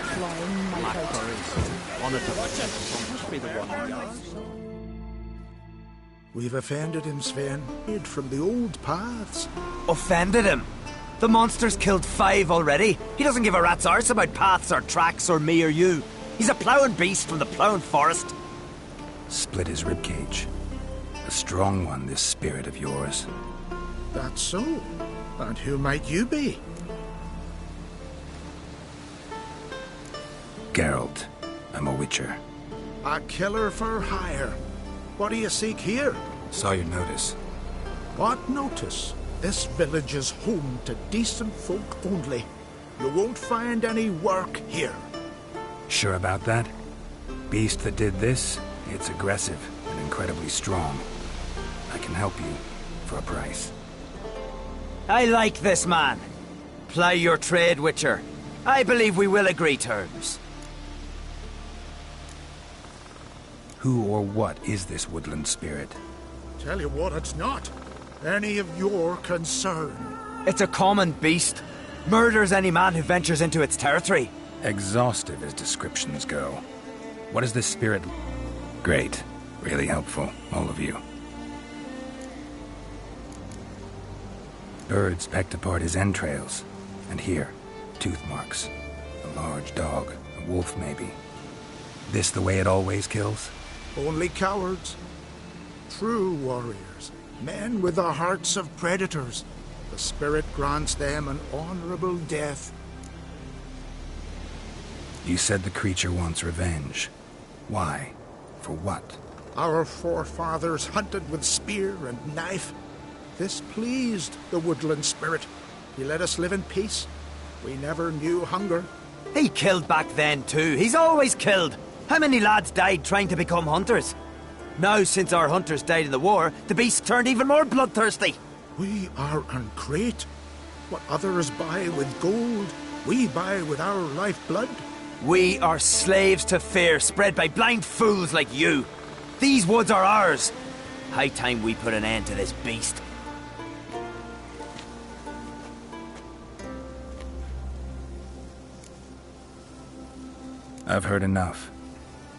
flying Black might curries. One of them must be the one in yours. We've offended him, Sven. From the old paths. Offended him? The monster's killed 5 already. He doesn't give a rat's arse about paths or tracks or me or you. He's a ploughing beast from the ploughing forest. Split his ribcage. A strong one, this spirit of yours. That's so. And who might you be? Geralt. I'm a witcher. A killer for hire. What do you seek here? Saw your notice. What notice? This village is home to decent folk only. You won't find any work here. Sure about that? Beast that did this, it's aggressive and incredibly strong. I can help you for a price. I like this man. Ply your trade, Witcher. I believe we will agree terms. Who or what is this woodland spirit? Tell you what, it's not any of your concern. It's a common beast. Murders any man who ventures into its territory. Exhaustive as descriptions go. What is this spirit? Great. Really helpful, all of you. Birds pecked apart his entrails. And here, tooth marks. A large dog, a wolf maybe. This the way it always kills? Only cowards. True warriors. Men with the hearts of predators. The spirit grants them an honorable death. You said the creature wants revenge. Why? For what? Our forefathers hunted with spear and knife. This pleased the woodland spirit. He let us live in peace. We never knew hunger. He killed back then too. He's always killed. How many lads died trying to become hunters? Now, since our hunters died in the war, the beast turned even more bloodthirsty. We are uncreate. What others buy with gold, we buy with our lifeblood. We are slaves to fear spread by blind fools like you. These woods are ours. High time we put an end to this beast. I've heard enough.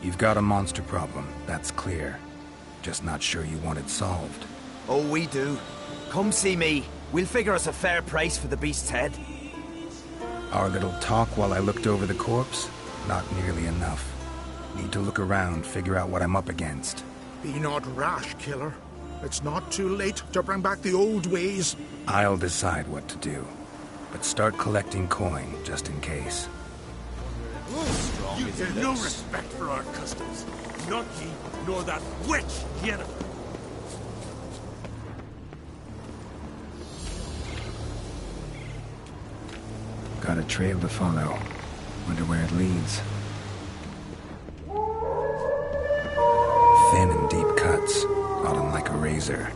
You've got a monster problem, that's clear. Just not sure you want it solved. Oh, we do. Come see me. We'll figure us a fair price for the beast's head. Our little talk while I looked over the corpse? Not nearly enough. Need to look around, figure out what I'm up against. Be not rash, killer. It's not too late to bring back the old ways. I'll decide what to do. But start collecting coin, just in case. You have no respect for our customs. Not ye, nor that witch, Yennefer. Got a trail to follow. Wonder where it leads. Thin and deep cuts, on like a razor.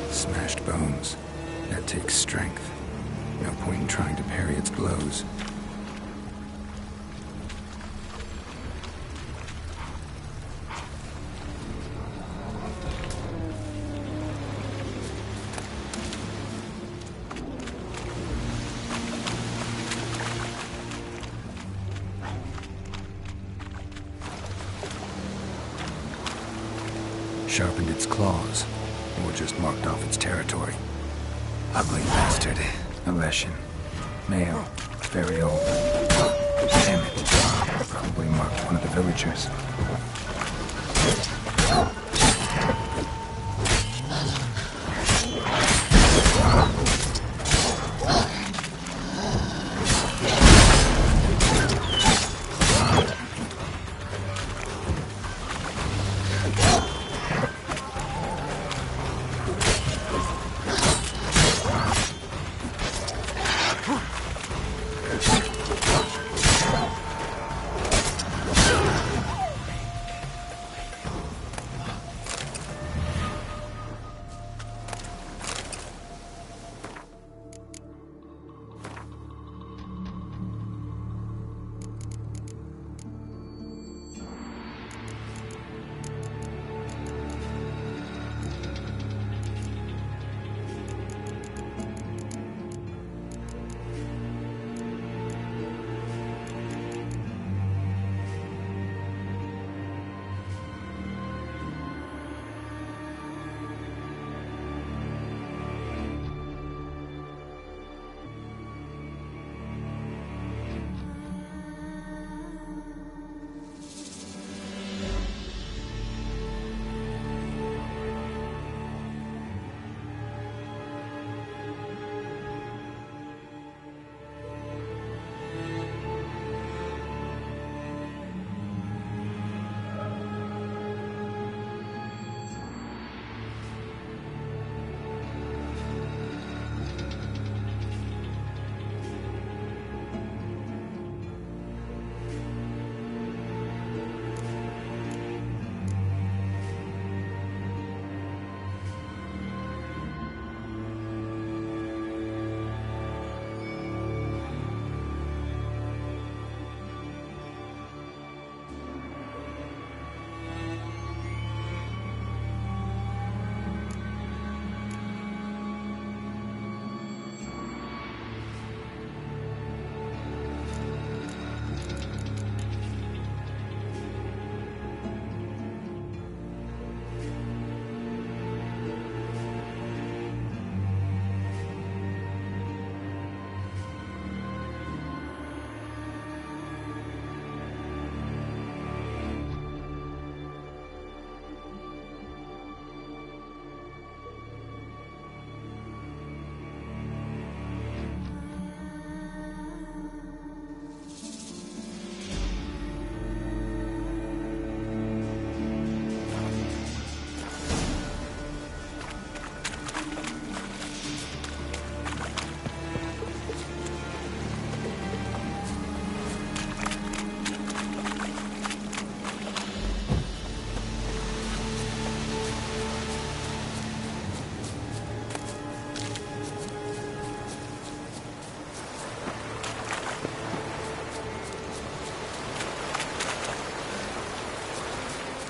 Smashed bones. That takes strength. No point in trying to parry its blows. Sharpened its claws. Or just marked off its territory. Ugly bastard. A Leshen. Male. Very old. Damn it. Probably marked one of the villagers.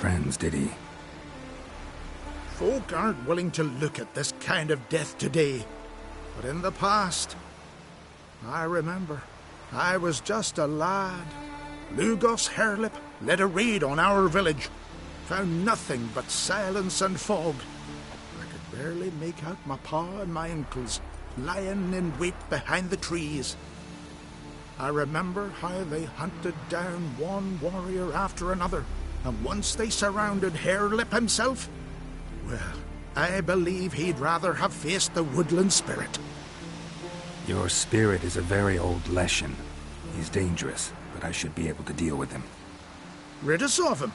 friends, did he? Folk aren't willing to look at this kind of death today. But in the past, I remember, I was just a lad. Lugos Hairlip led a raid on our village. Found nothing but silence and fog. I could barely make out my pa and my uncles lying in wait behind the trees. I remember how they hunted down one warrior after another, and once they surrounded Hairlip himself, well, I believe he'd rather have faced the woodland spirit. Your spirit is a very old Leshen. He's dangerous, but I should be able to deal with him. Rid us of him.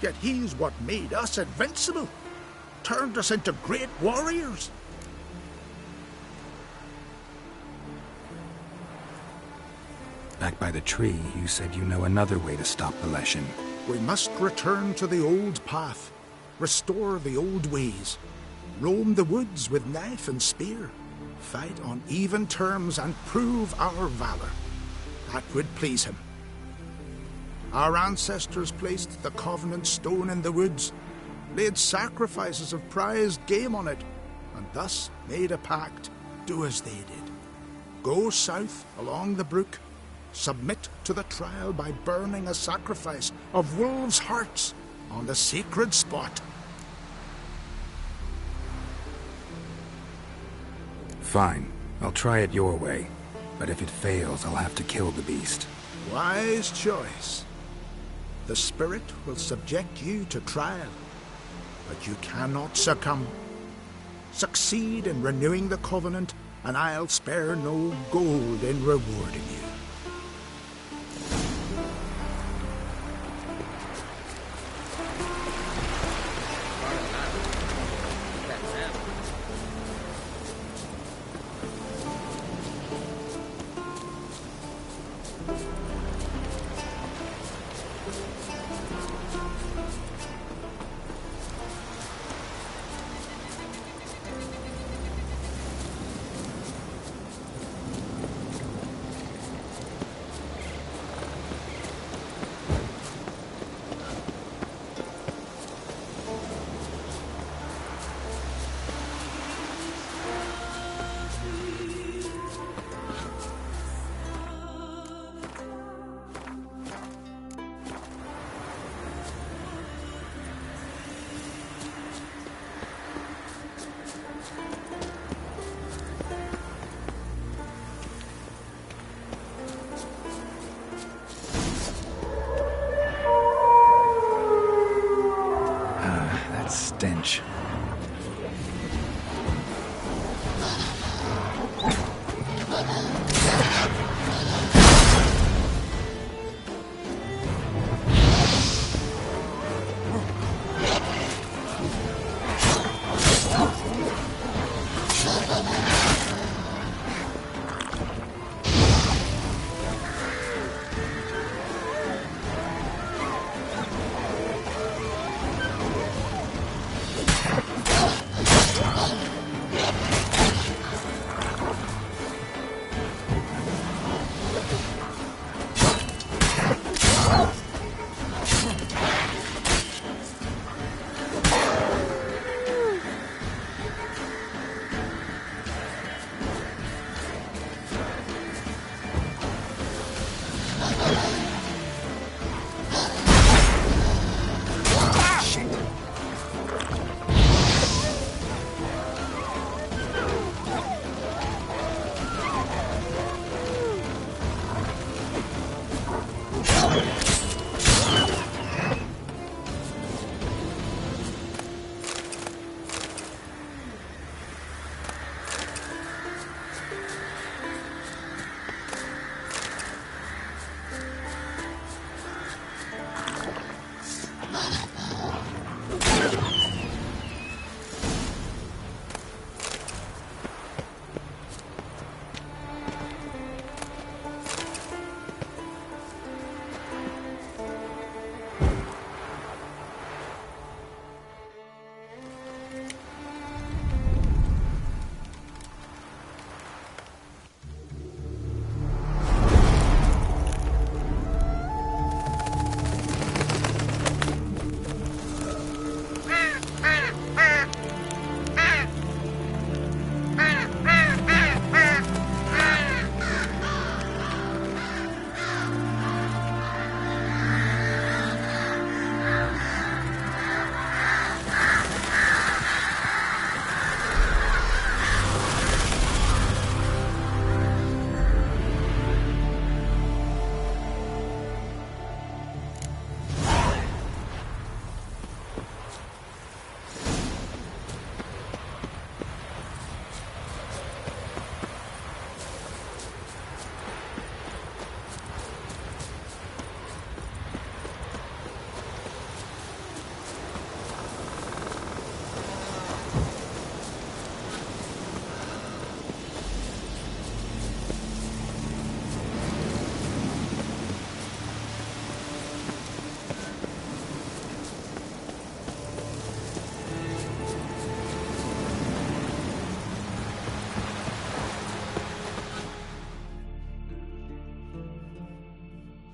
Yet he's what made us invincible. Turned us into great warriors. Back by the tree, you said you know another way to stop the Leshen. We must return to the old path. Restore the old ways. Roam the woods with knife and spear. Fight on even terms and prove our valor. That would please him. Our ancestors placed the Covenant stone in the woods, laid sacrifices of prized game on it, and thus made a pact, do as they did. Go south along the brook, submit to the trial by burning a sacrifice of wolves' hearts on the sacred spot. Fine. I'll try it your way. But if it fails, I'll have to kill the beast. Wise choice. The spirit will subject you to trial, but you cannot succumb. Succeed in renewing the Covenant, and I'll spare no gold in rewarding you. Stench.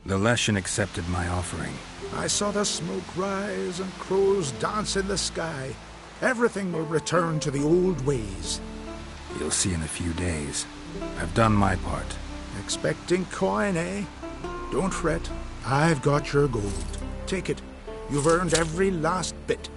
The Leshen accepted my offering. I saw the smoke rise and crows dance in the sky. Everything will return to the old ways. You'll see in a few days. I've done my part. Expecting coin, eh? Don't fret. I've got your gold. Take it. You've earned every last bit.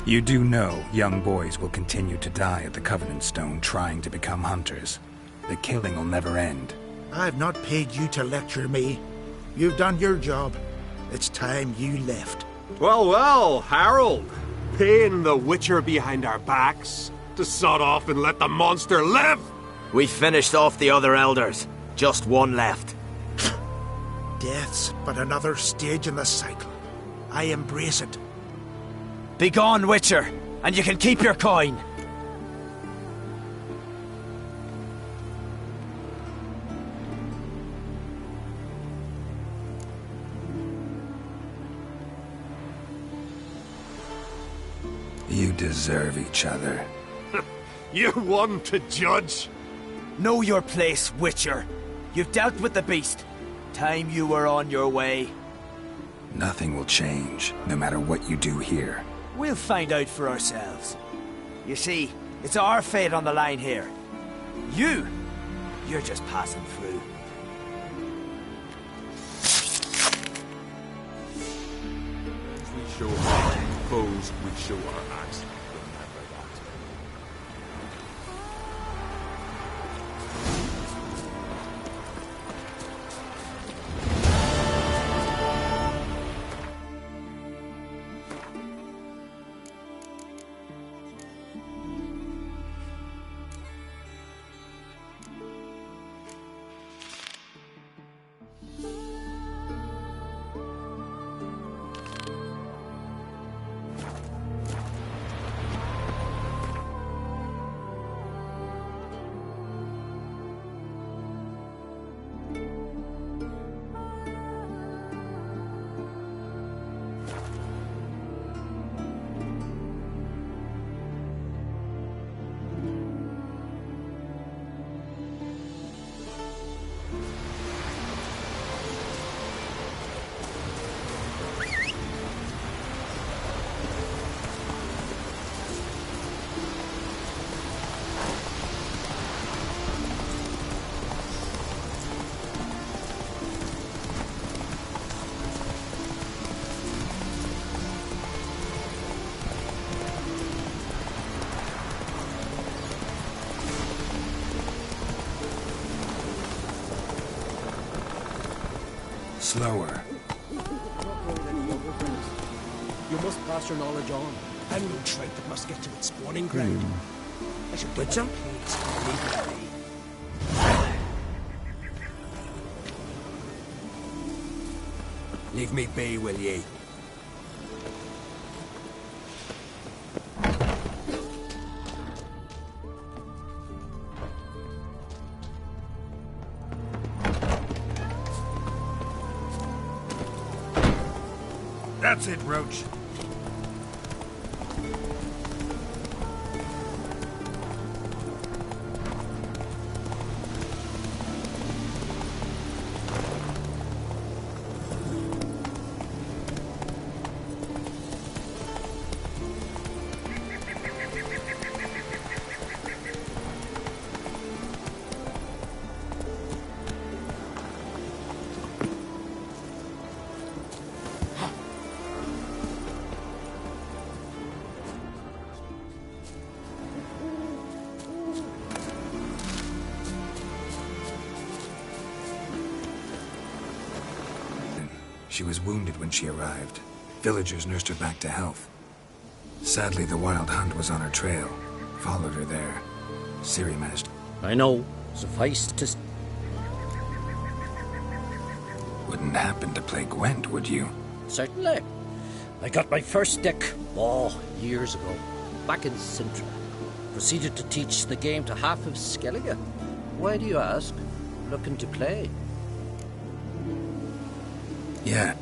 You do know young boys will continue to die at the Covenant Stone trying to become hunters. The killing will never end. I've not paid you to lecture me. You've done your job. It's time you left. Well, well, Harold. Paying the Witcher behind our backs to sod off and let the monster live? We finished off the other elders. Just one left. Death's but another stage in the cycle. I embrace it. Be gone, Witcher, and you can keep your coin. You deserve each other. You one to judge? Know your place, Witcher. You've dealt with the beast. Time you were on your way. Nothing will change, no matter what you do here. We'll find out for ourselves. You see, it's our fate on the line here. You're just passing through. We show our foes, we show our axe. Remember that. Slower. You must pass your knowledge on. I'm no trout that must get to its spawning ground. I should do some Leave me be, will ye? That's it, Roach. She was wounded when she arrived. Villagers nursed her back to health. Sadly, the Wild Hunt was on her trail. Followed her there. Ciri managed. I know. Suffice to... Wouldn't happen to play Gwent, would you? Certainly. I got my first stick, years ago, back in Sintra. Proceeded to teach the game to half of Skellige. Why do you ask? Looking to play? Yeah.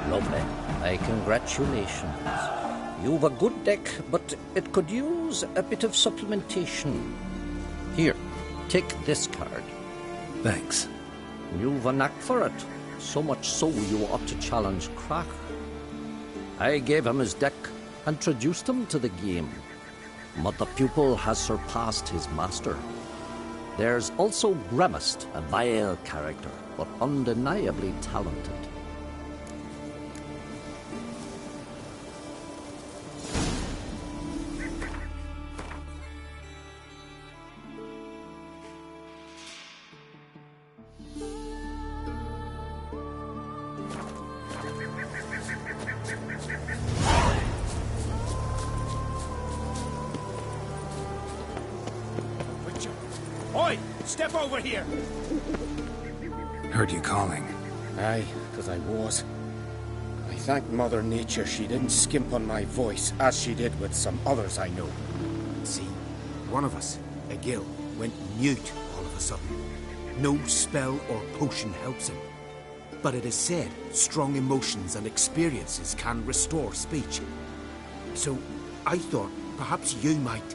Lovely. My congratulations. You've a good deck, but it could use a bit of supplementation. Here, take this card. Thanks. You've a knack for it. So much so you ought to challenge Crack. I gave him his deck, introduced him to the game. But the pupil has surpassed his master. There's also Grimaced, a vile character, but undeniably talented. Oi! Step over here! Heard you calling. Aye, 'cause I was. I thank Mother Nature she didn't skimp on my voice, as she did with some others I know. See, one of us, a gill, went mute all of a sudden. No spell or potion helps him. But it is said strong emotions and experiences can restore speech. So I thought perhaps you might...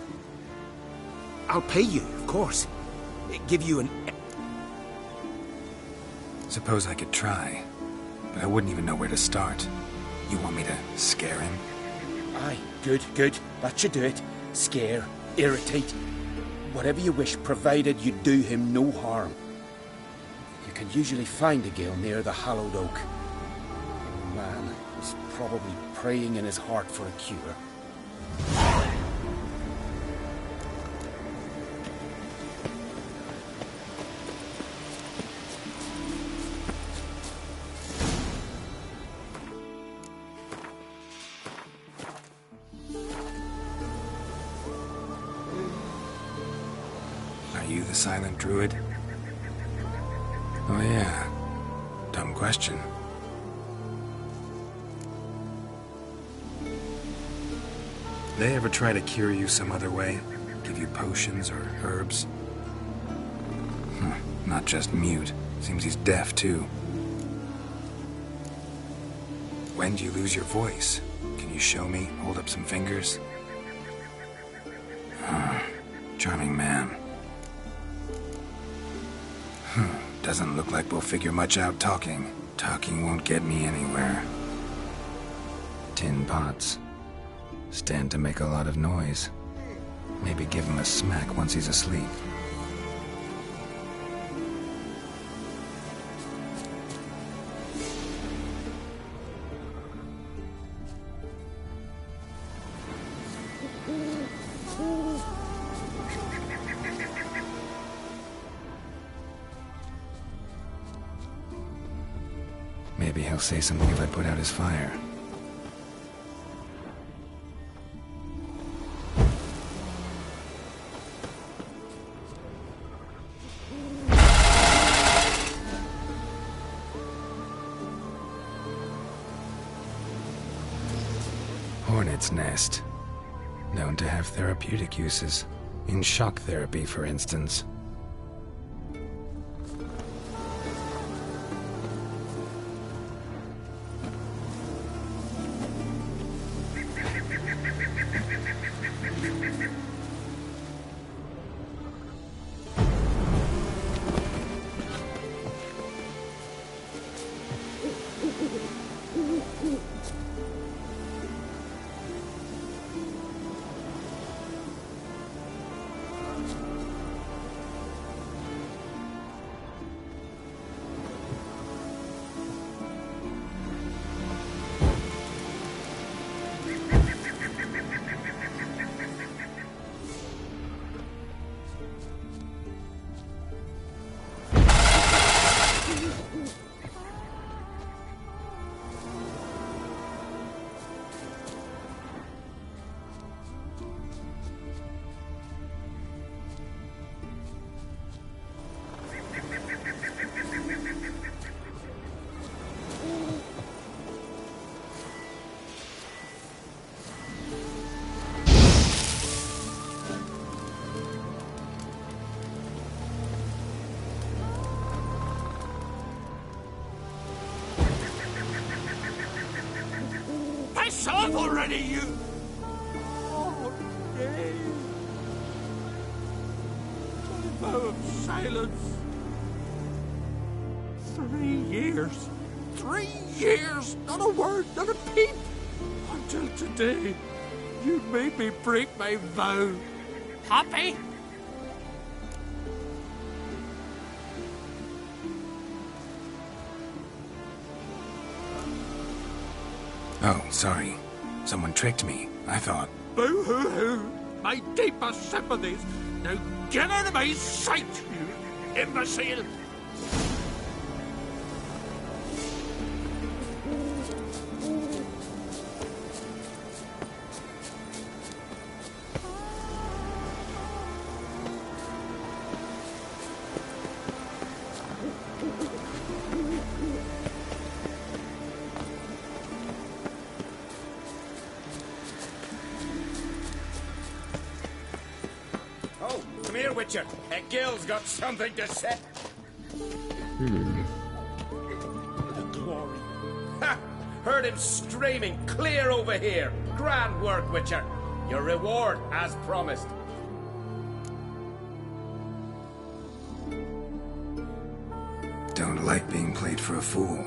I'll pay you, of course. Give you an... Suppose I could try, but I wouldn't even know where to start. You want me to scare him? Aye, good, good. That should do it. Scare, irritate, whatever you wish, provided you do him no harm. You can usually find a gill near the hallowed oak. Oh man, he's probably praying in his heart for a cure. Are you the silent druid? Oh yeah. Dumb question. They ever try to cure you some other way? Give you potions or herbs? Not just mute. Seems he's deaf too. When do you lose your voice? Can you show me? Hold up some fingers? Charming man. Doesn't look like we'll figure much out talking. Talking won't get me anywhere. Tin pots. Stand to make a lot of noise. Maybe give him a smack once he's asleep. Maybe he'll say something if I put out his fire. Hornet's nest. Known to have therapeutic uses. In shock therapy, for instance. yourself already, you... Oh, nay. My vow of silence. 3 years. 3 years! Not a word, not a peep! Until today, you made me break my vow. Happy? Oh, sorry. Someone tricked me. I thought... Boo-hoo-hoo! My deepest sympathies! Now get out of my sight, you imbecile! Oh, come here, Witcher. Gil's got something to say. The glory. Ha! Heard him screaming clear over here. Grand work, Witcher. Your reward, as promised. Don't like being played for a fool.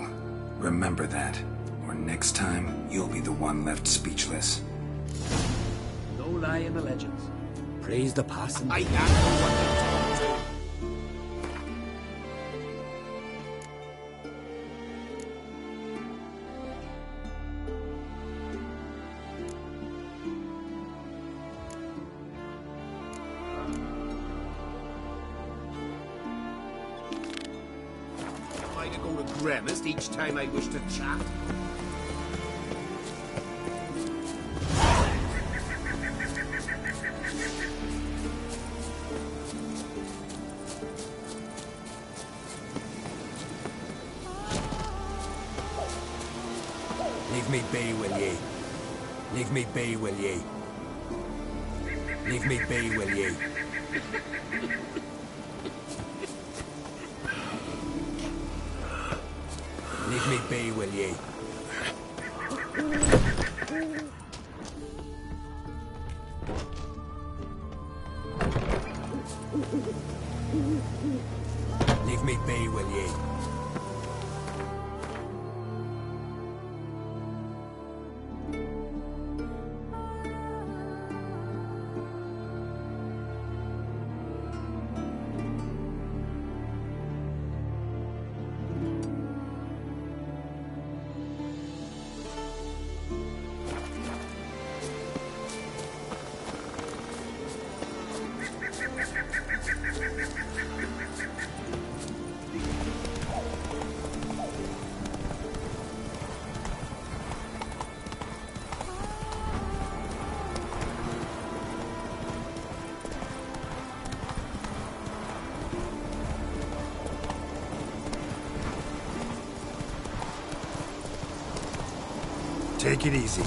Remember that. Or next time, you'll be the one left speechless. No lie in the legends. Praise the past and... I am the one to talk to. Am I to go to Grimmest each time I wish to chat? Leave me be, will ye? Leave me be, will ye? Leave me be, will ye? Leave me be, will ye? Leave me be, will ye? Take it easy.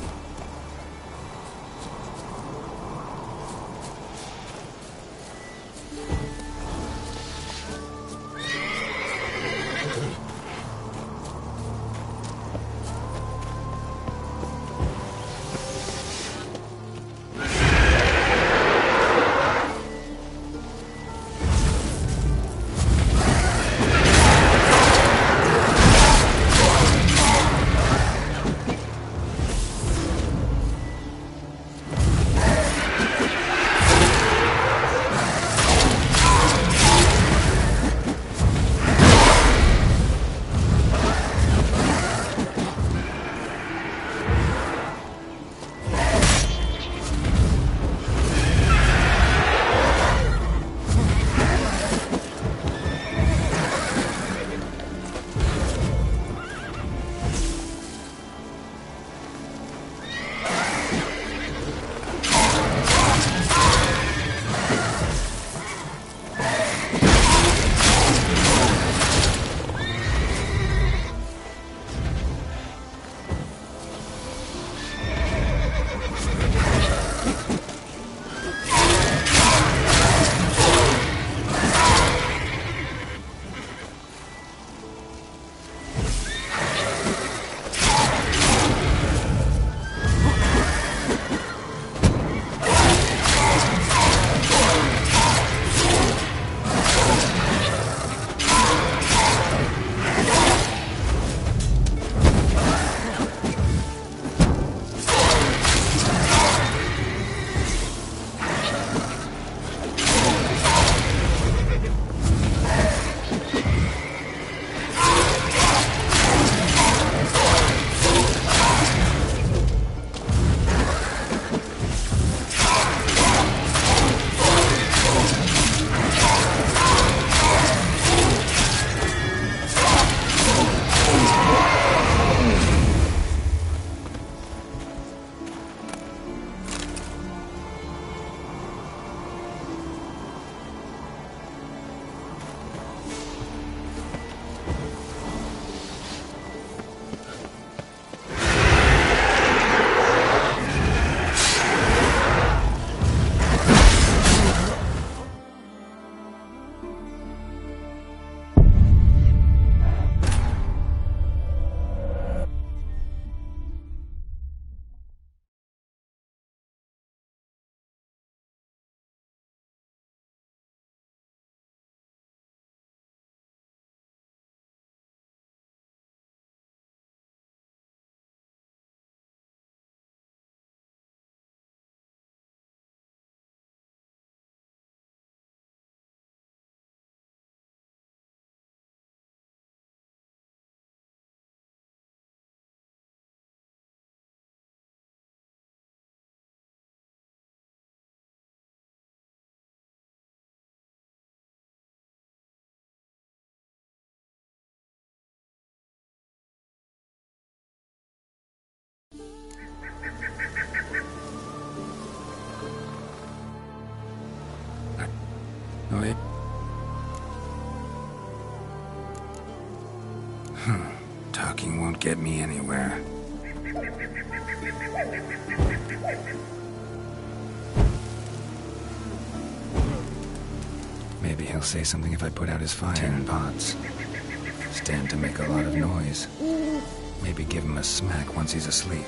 get me anywhere. Maybe he'll say something if I put out his fire. Tin pots. Stand to make a lot of noise. Maybe give him a smack once he's asleep.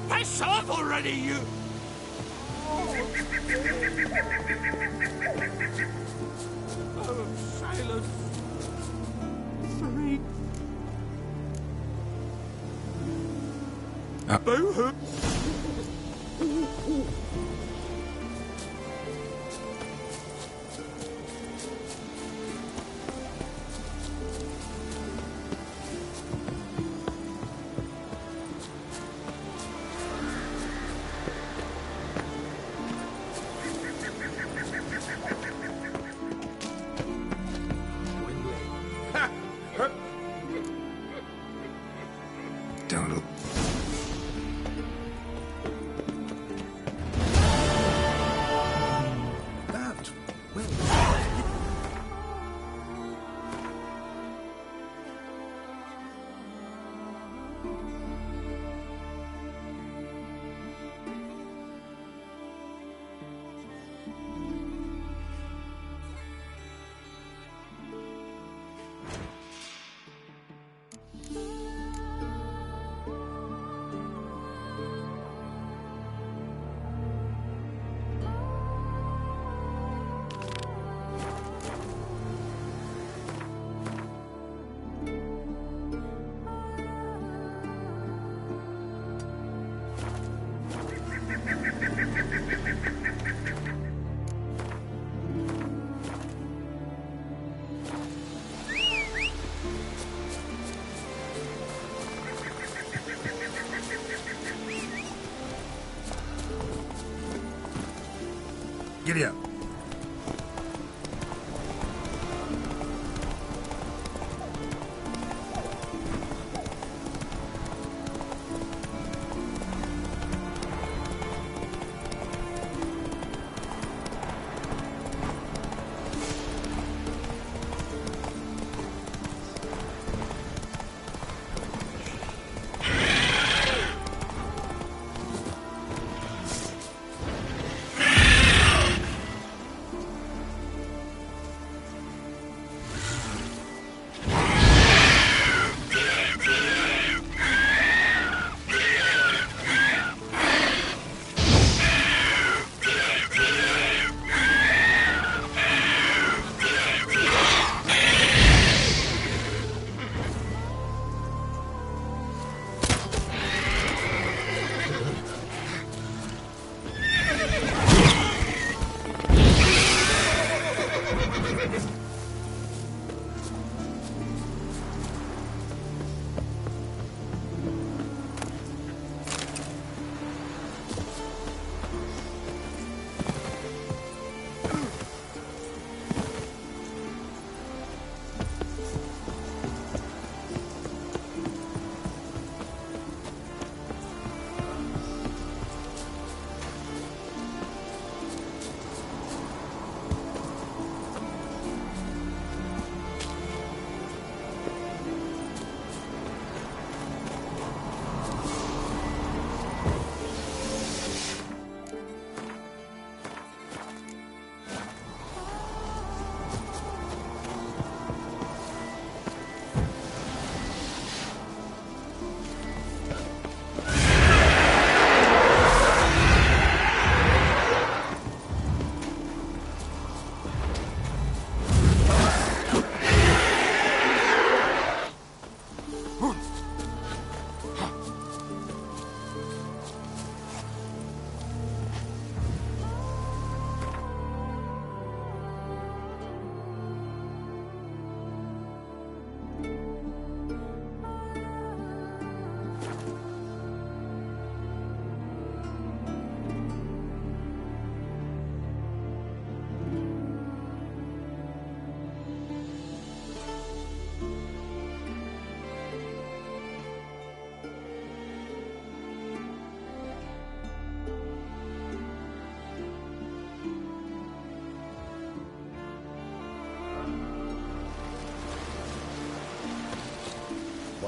Piss off already, you! Oh, silence. Freak. Boo-hoo. Don't... That, well, Giddy up.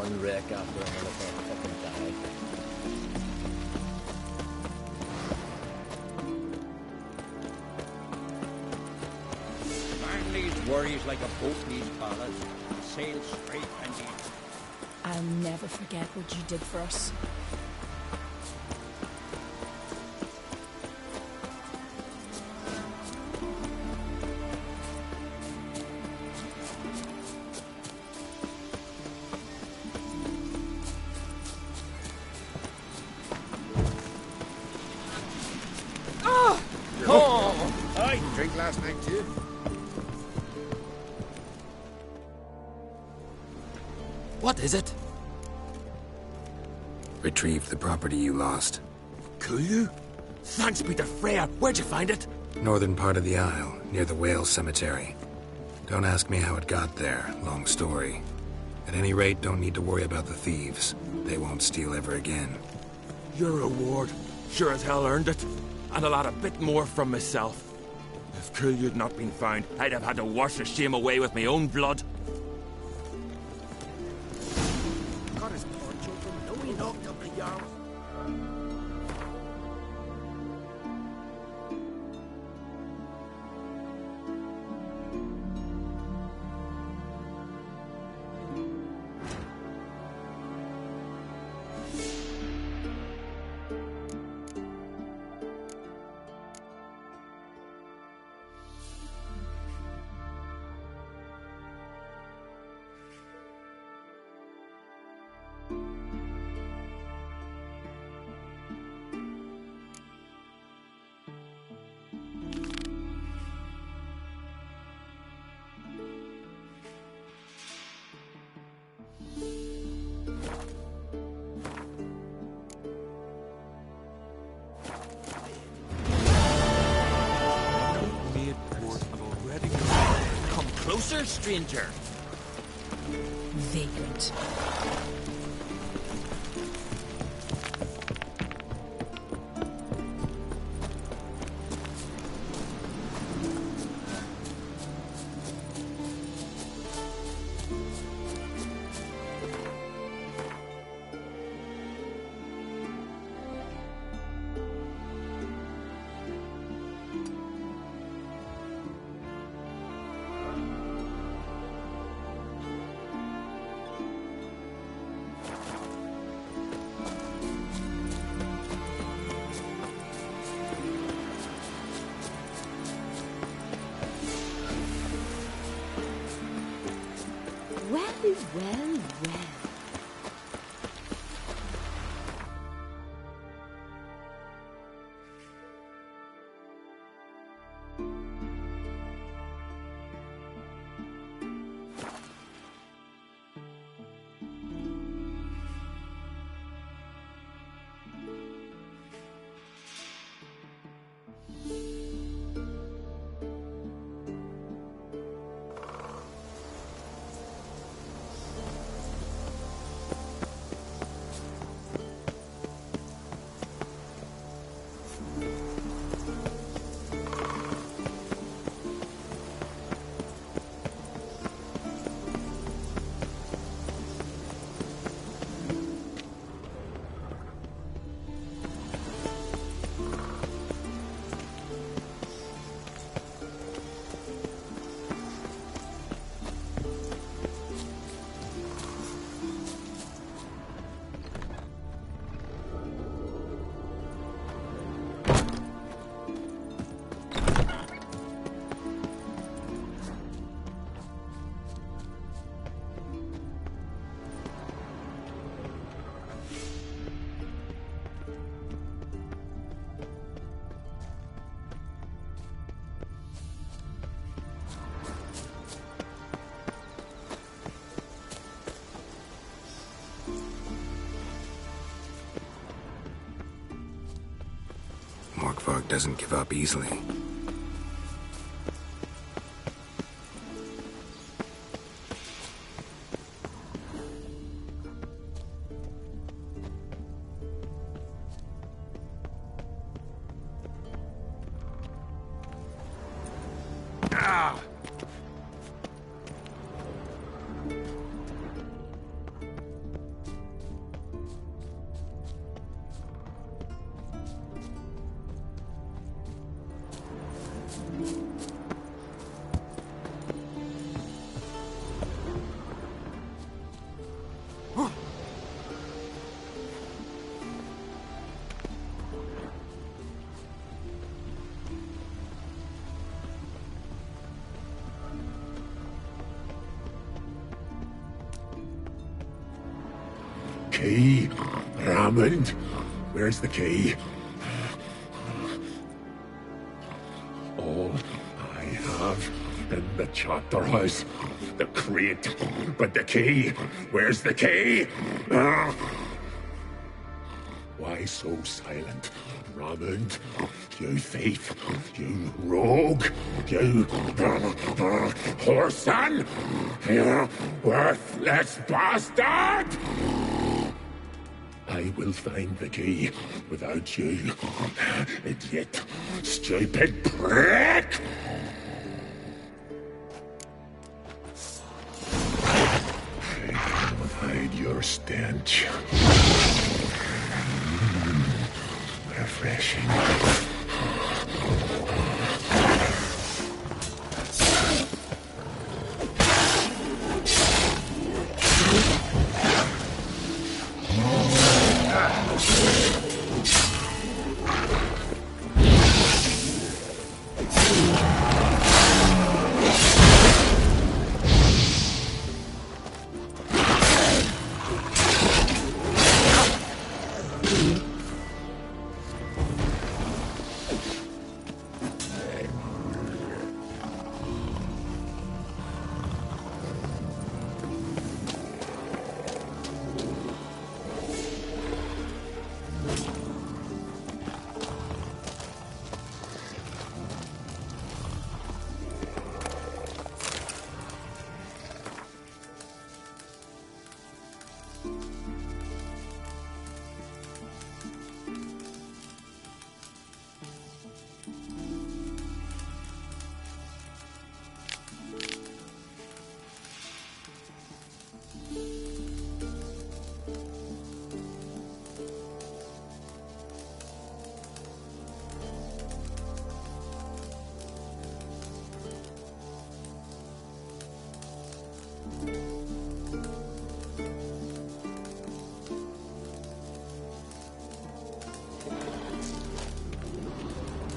one wreck after another fucking died. Man needs worries like a boat needs ballast. Sail straight and easy. I'll never forget what you did for us. Drink last night too. What is it? Retrieve the property you lost. Cool. Thanks be to Freya. Where'd you find it? Northern part of the Isle, near the whale cemetery. Don't ask me how it got there. Long story. At any rate, don't need to worry about the thieves. They won't steal ever again. Your reward sure as hell earned it. And I'll add a bit more from myself. If Kulyu'd not been found, I'd have had to wash the shame away with my own blood. Got his poor children. No, he knocked up the Jarl. Closer, stranger. Vagrant. Well. Morkvog doesn't give up easily. Key? Raymond? Where's the key? All I have in the chapter house. The crate. But the key? Where's the key? Why so silent, Raymond? You thief! You rogue! You whoreson! You worthless bastard! I will find the key without you, idiot, stupid prick! Hide your stench. Refreshing.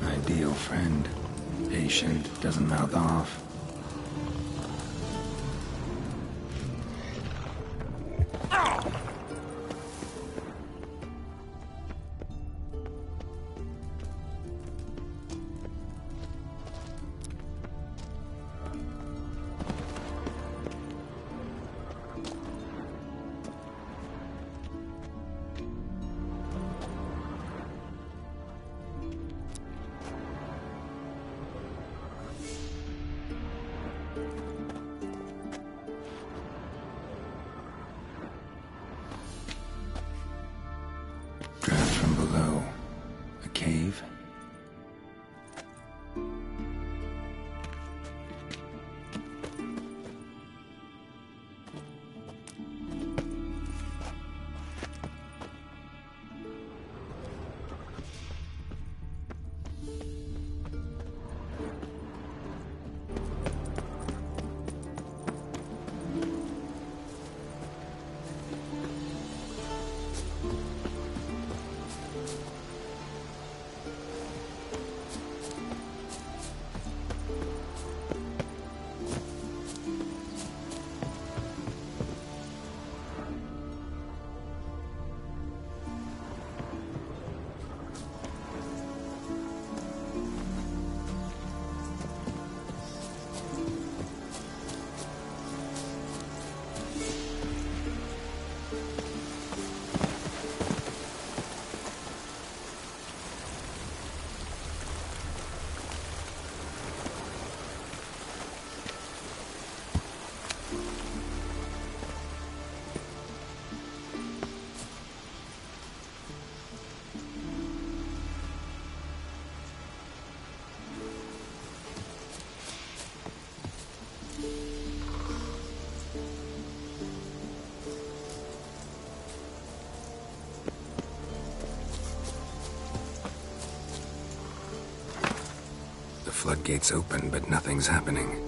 Ideal friend. Patient, doesn't mouth off. Draft from below. A cave? floodgates open, but nothing's happening.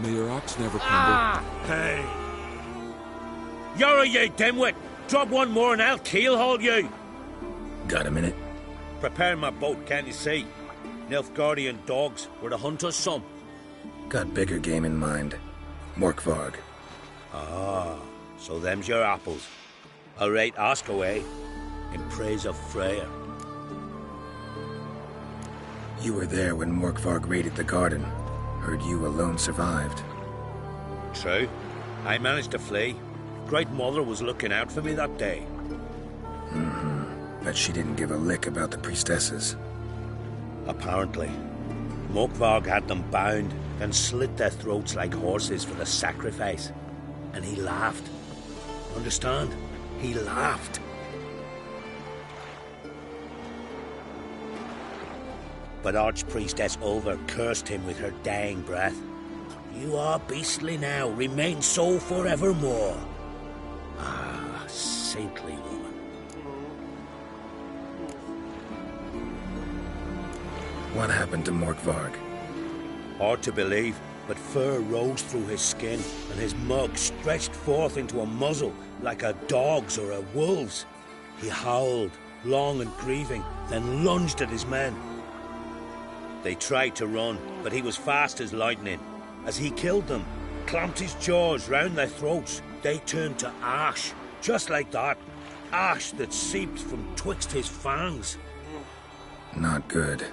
May your axe never crumble. Hey! You're a you dimwit! Drop one more and I'll keelhaul you! Got a minute? Prepare my boat, can't you see? Nilfgaardian dogs were the hunter's son. Got bigger game in mind. Morkvarg. Ah, so them's your apples. All right, ask away. In praise of Freyr. You were there when Morkvarg raided the garden. Heard you alone survived. True. I managed to flee. Great Mother was looking out for me that day. But she didn't give a lick about the priestesses. Apparently. Morkvarg had them bound, then slit their throats like horses for the sacrifice. And he laughed. Understand? He laughed. But Archpriestess Ulver cursed him with her dying breath. You are beastly now, remain so forevermore. Ah, saintly woman. What happened to Morkvarg? Hard to believe, but fur rose through his skin, and his mug stretched forth into a muzzle like a dog's or a wolf's. He howled, long and grieving, then lunged at his men. They tried to run, but he was fast as lightning. As he killed them, clamped his jaws round their throats, they turned to ash, just like that. Ash that seeped from twixt his fangs. Not good.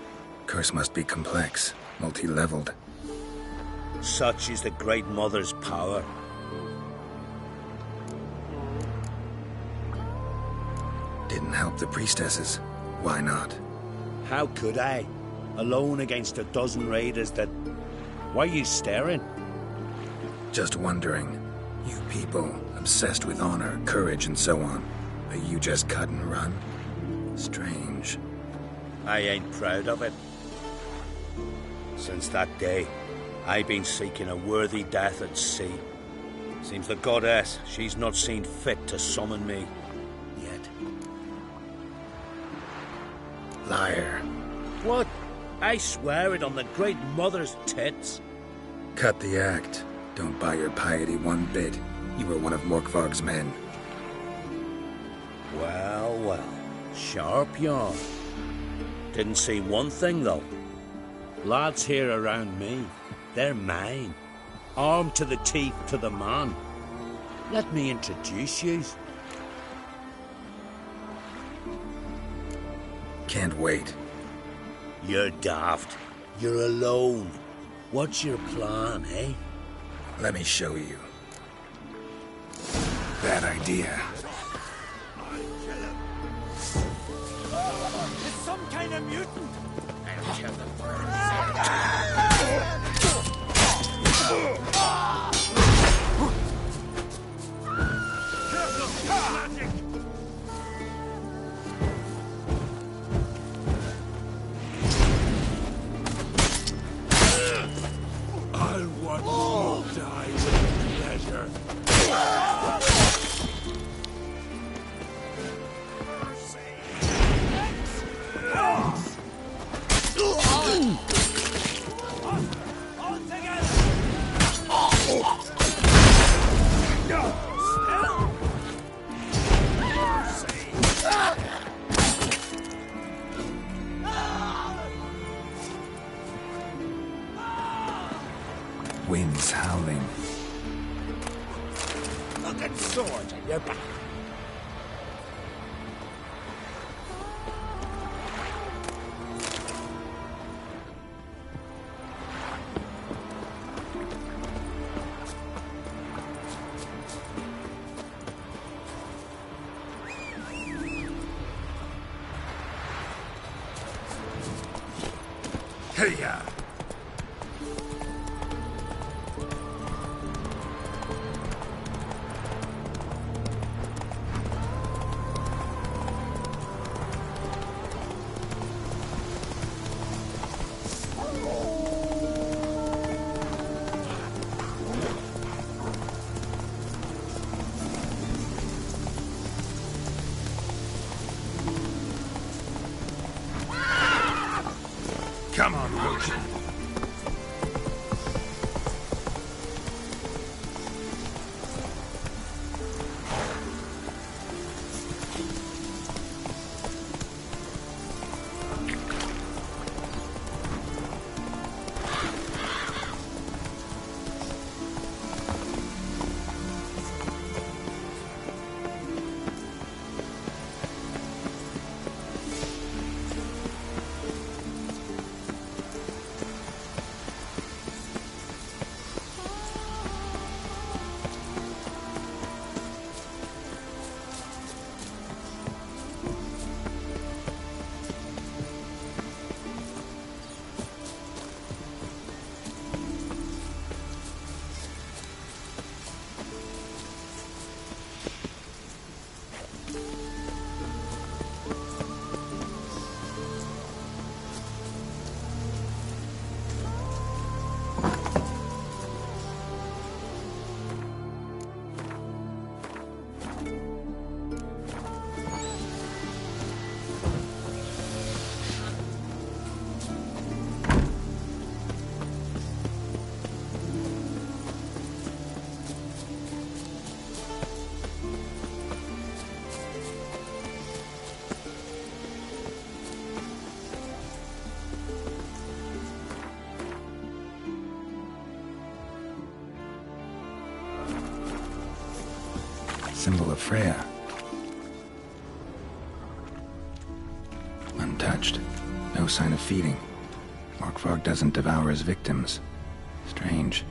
Curse must be complex, multi-leveled. Such is the Great Mother's power. Didn't help the priestesses. Why not? How could I? Alone against a dozen raiders that... Why are you staring? Just wondering. You people, obsessed with honor, courage, and so on. But you just cut and run? Strange. I ain't proud of it. Since that day, I've been seeking a worthy death at sea. Seems the goddess, she's not seen fit to summon me. Yet. Liar. What? I swear it on the Great Mother's tits. Cut the act. Don't buy your piety one bit. You were one of Morkvarg's men. Well, well. Sharp yarn. Didn't see one thing, though. Lads here around me, they're mine. Armed to the teeth to the man. Let me introduce you. Can't wait. You're daft. You're alone. What's your plan, eh? Let me show you. Bad idea. It's some kind of mutant! I'll watch you die with pleasure. Wind's howling. Fucking swords on your back. Hey-ya! Come on, Roach. Symbol of Freya. Untouched. No sign of feeding. Morkvarg doesn't devour his victims. Strange.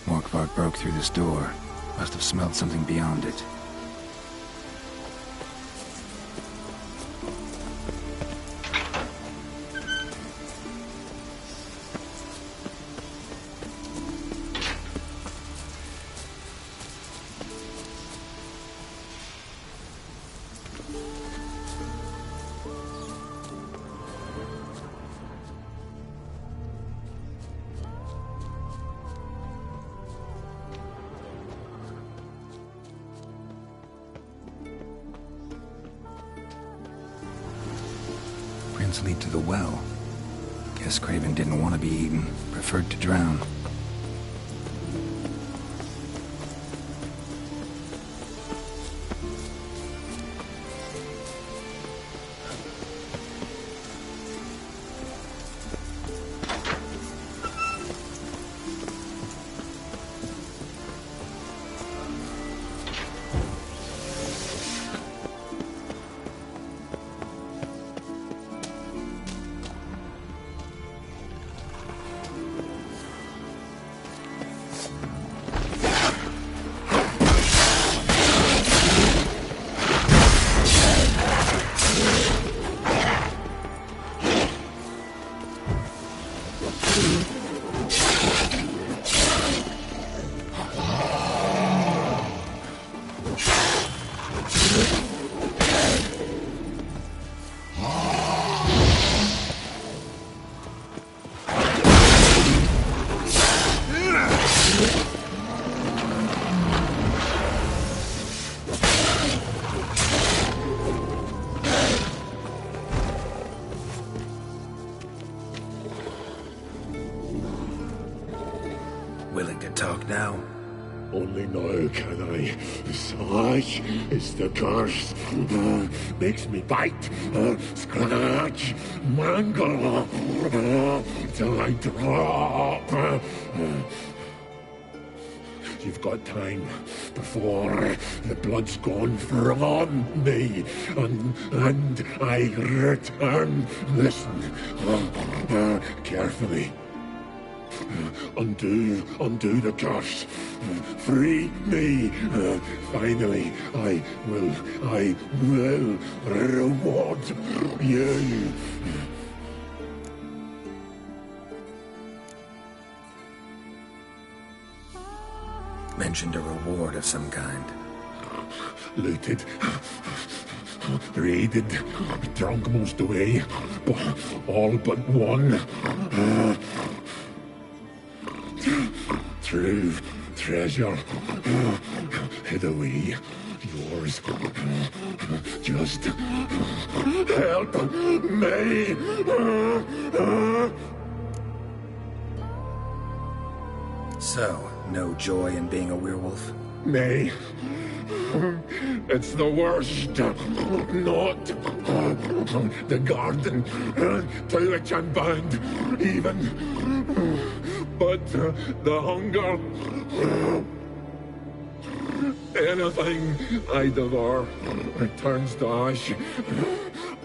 Morkvarg broke through this door. Must have smelled something beyond it. Lead to the well. Guess Craven didn't want to be eaten, preferred to drown. Willing to talk now? Only now can I. Such is the curse. Makes me bite, scratch, mangle, till I drop. You've got time before the blood's gone from me, and I return. Listen, carefully. Undo the curse. Free me. Finally, I will reward you. Mentioned a reward of some kind. Looted, raided, drunk most away, but all but one. True treasure hid away. Yours. Just help me. So, no joy in being a werewolf? Nay. It's the worst. Not the garden to which I'm bound, even. But the hunger. Anything I devour turns to ash.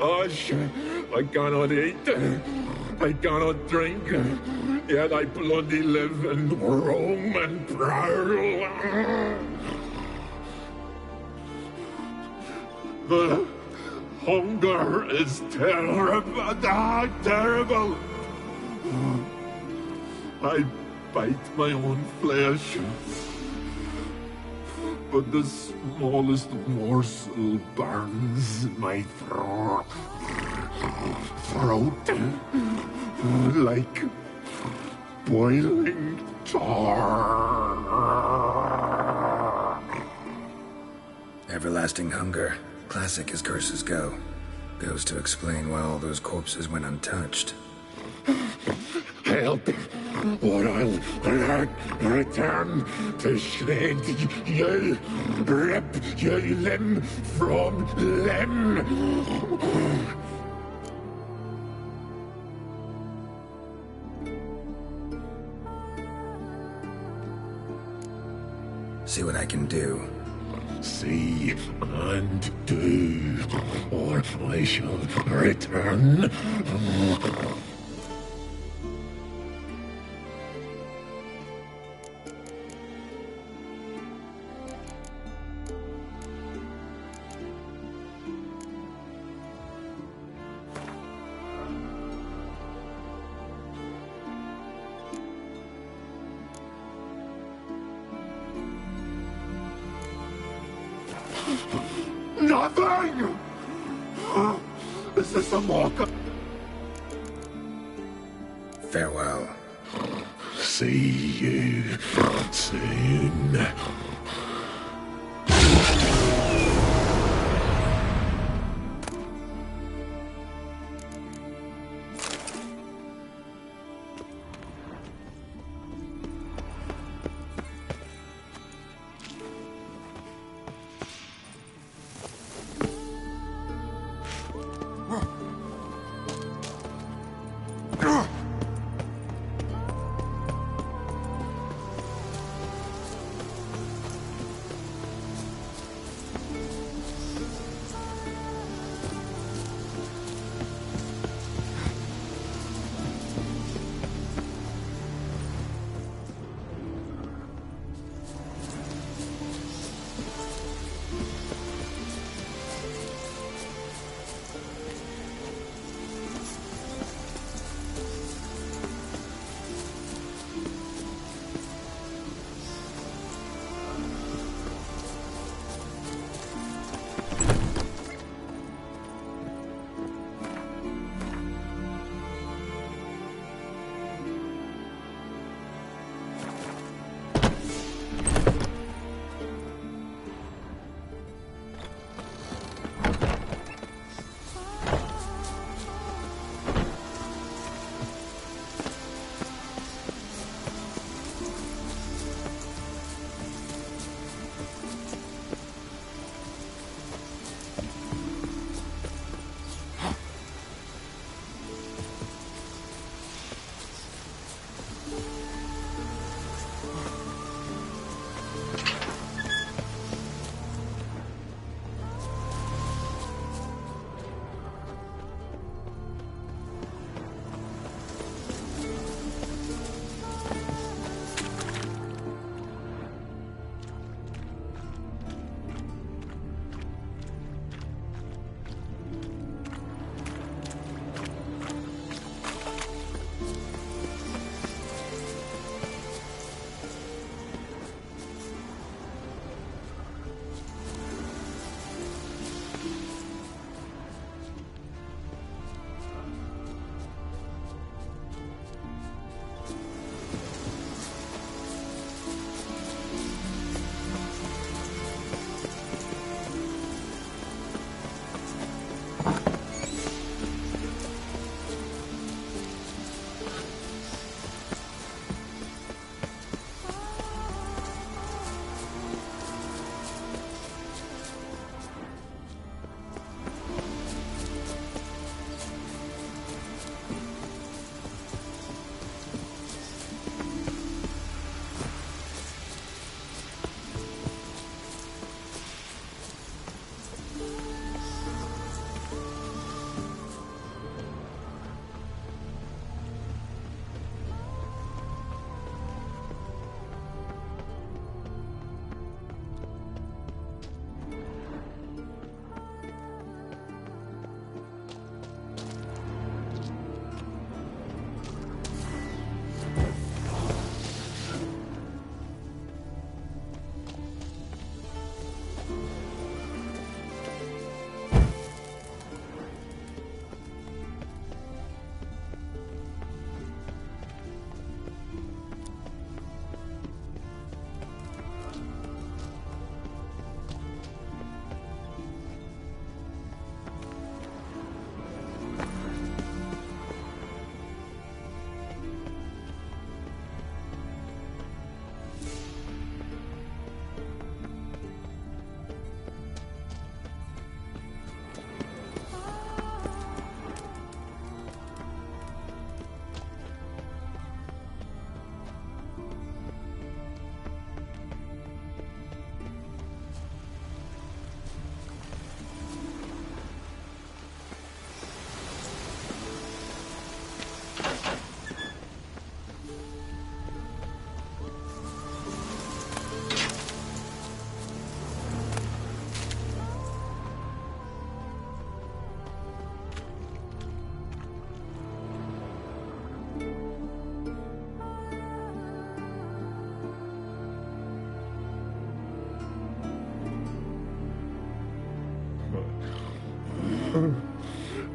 Ash I cannot eat. I cannot drink. Yet I bloody live and roam and prowl. The hunger is terrible. Terrible. I bite my own flesh, but the smallest morsel burns my throat like boiling tar. Everlasting hunger. Classic as curses go. Goes to explain why all those corpses went untouched. Help, or I'll return to shred you, rip you limb from limb. See what I can do. See and do, or I shall return. Nothing! Is this a mock? Farewell. See you soon.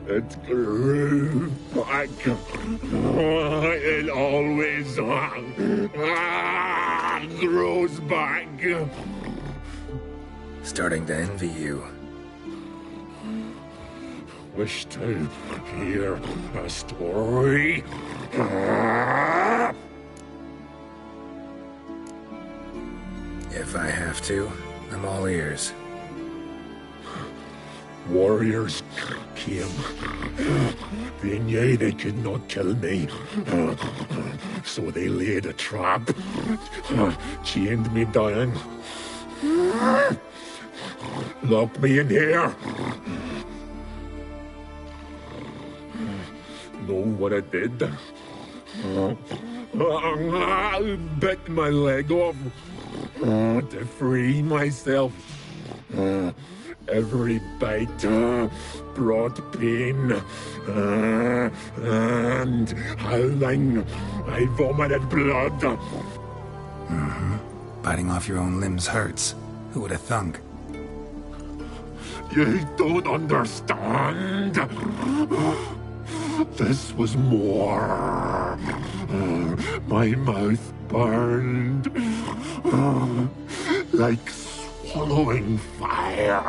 It grew back. It always grows back. Starting to envy you. Wish to hear a story? If I have to, I'm all ears. Warriors came. They knew they could not kill me. So they laid a trap. Chained me down. Locked me in here. Know what I did? I bit my leg off to free myself. Every bite brought pain and howling. I vomited blood. Mm-hmm. Biting off your own limbs hurts. Who would have thunk? You don't understand. This was more. My mouth burned like swallowing fire.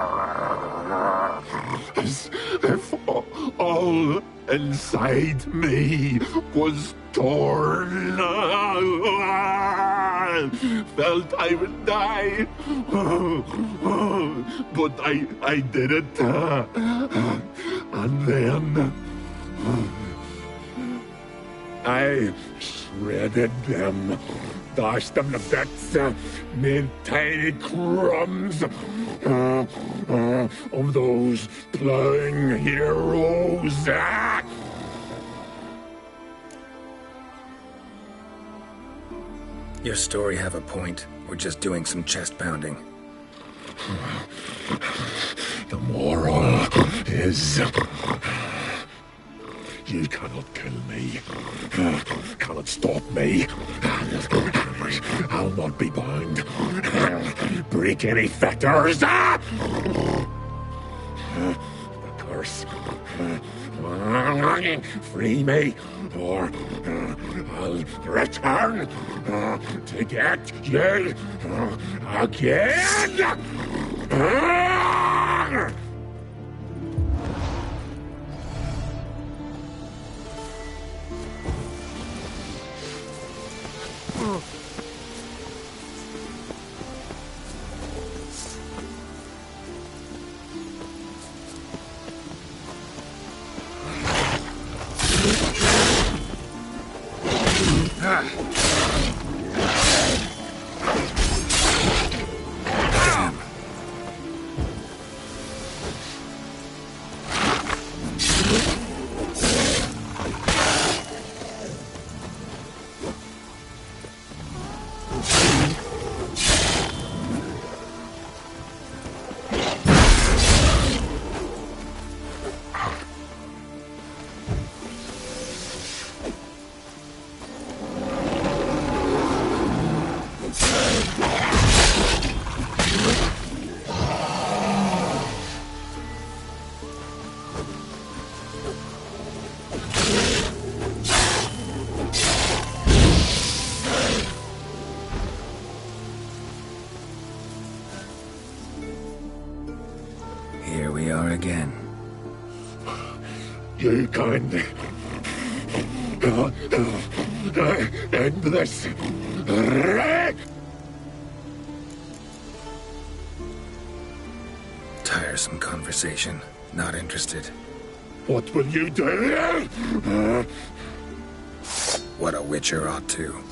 As if all inside me was torn. Felt I would die. But I did it. And then I shredded them, dashed them to bits, made tiny crumbs of those plowing heroes. Your story have a point. We're just doing some chest pounding. The moral is... You cannot kill me. Cannot stop me. I'll not be bound. Break any fetters. The curse. Free me, or I'll return to get you again. Here we are again. You can't end this. Tiresome conversation. Not interested. What will you do? What a witcher ought to.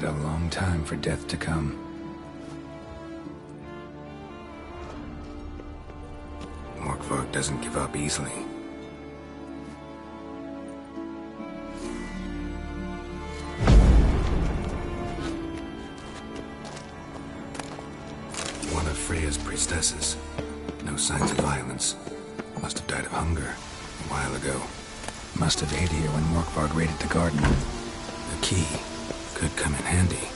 waited a long time for death to come. Morkvarg doesn't give up easily. One of Freya's priestesses. No signs of violence. Must have died of hunger a while ago. Must have hid here when Morkvarg raided the garden. The key could come in handy.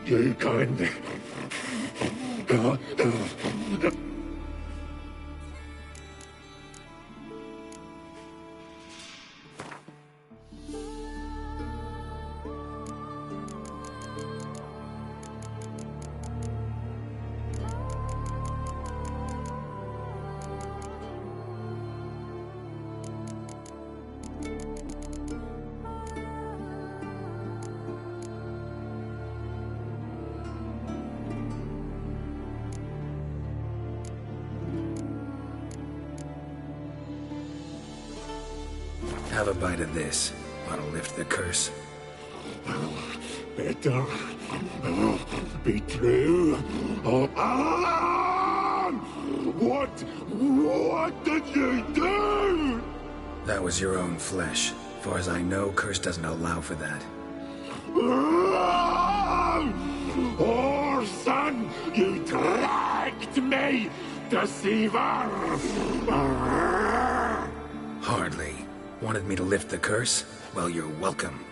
You can. Have a bite of this. Ought to lift the curse. Better be true. Oh, Alan! What did you do? That was your own flesh. As far as I know, curse doesn't allow for that. Oh, son, you dragged me, deceiver! Hardly. Wanted me to lift the curse? Well, you're welcome.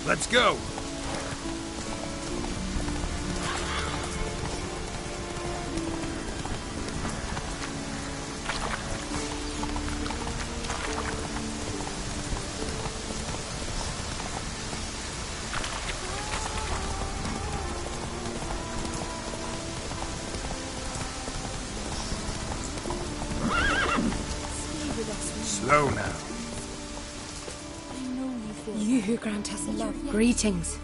Let's go! Slow now. You who grant us love. Greetings.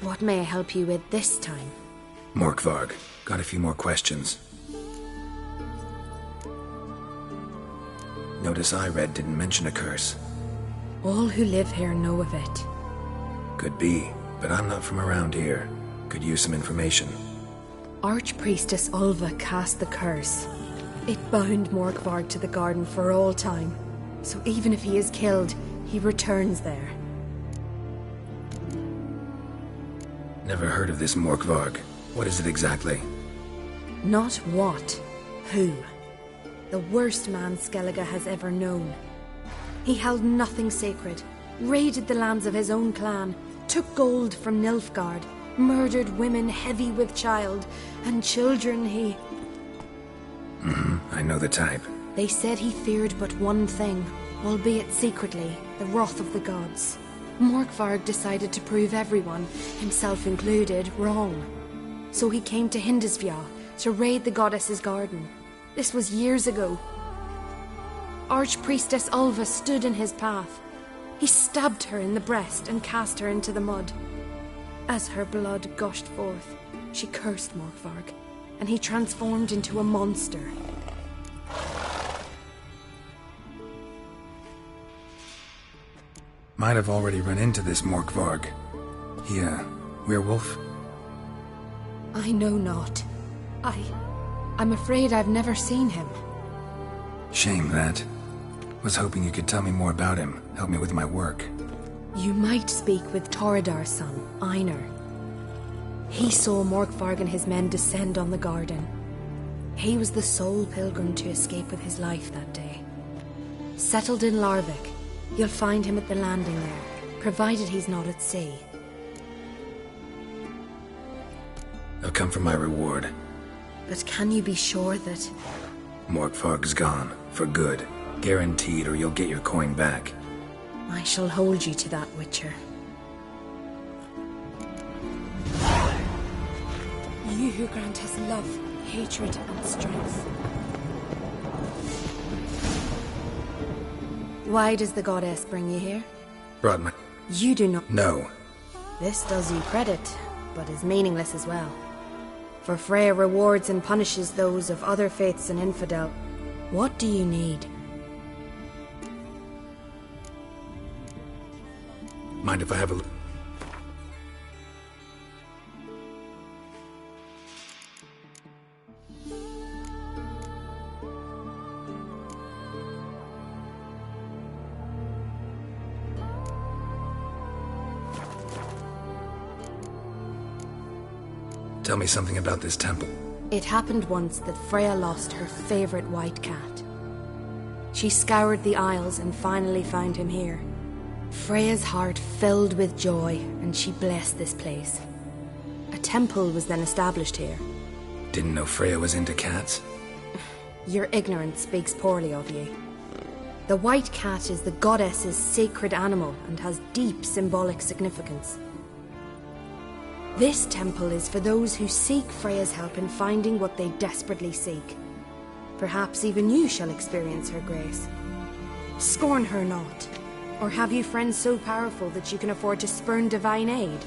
What may I help you with this time? Morkvarg, got a few more questions. Notice I read didn't mention a curse. All who live here know of it. Could be, but I'm not from around here. Could use some information. Archpriestess Ulva cast the curse. It bound Morkvarg to the garden for all time. So even if he is killed, he returns there. Never heard of this Morkvarg. What is it exactly? Not what, who. The worst man Skellige has ever known. He held nothing sacred, raided the lands of his own clan, took gold from Nilfgaard, murdered women heavy with child, and children he... I know the type. They said he feared but one thing, albeit secretly, the wrath of the gods. Morkvarg decided to prove everyone, himself included, wrong. So he came to Hindisvja to raid the goddess's garden. This was years ago. Archpriestess Ulva stood in his path. He stabbed her in the breast and cast her into the mud. As her blood gushed forth, she cursed Morkvarg, and he transformed into a monster. Might have already run into this Morkvarg. He, werewolf? I know not. I'm afraid I've never seen him. Shame that. Was hoping you could tell me more about him, help me with my work. You might speak with Toradar's son, Einar. He saw Morkvarg and his men descend on the garden. He was the sole pilgrim to escape with his life that day. Settled in Larvik, you'll find him at the landing there, provided he's not at sea. I'll come for my reward. But can you be sure that... Morkvarg's gone, for good. Guaranteed, or you'll get your coin back. I shall hold you to that, Witcher. You who grant us love, hatred, and strength. Why does the goddess bring you here? Brought my... You do not... No. This does you credit, but is meaningless as well. For Freya rewards and punishes those of other faiths and infidel. What do you need? Mind if I have a... Tell me something about this temple. It happened once that Freya lost her favorite white cat. She scoured the Isles and finally found him here. Freya's heart filled with joy, and she blessed this place. A temple was then established here. Didn't know Freya was into cats. Your ignorance speaks poorly of you. The white cat is the goddess's sacred animal and has deep symbolic significance. This temple is for those who seek Freya's help in finding what they desperately seek. Perhaps even you shall experience her grace. Scorn her not. Or have you friends so powerful that you can afford to spurn divine aid?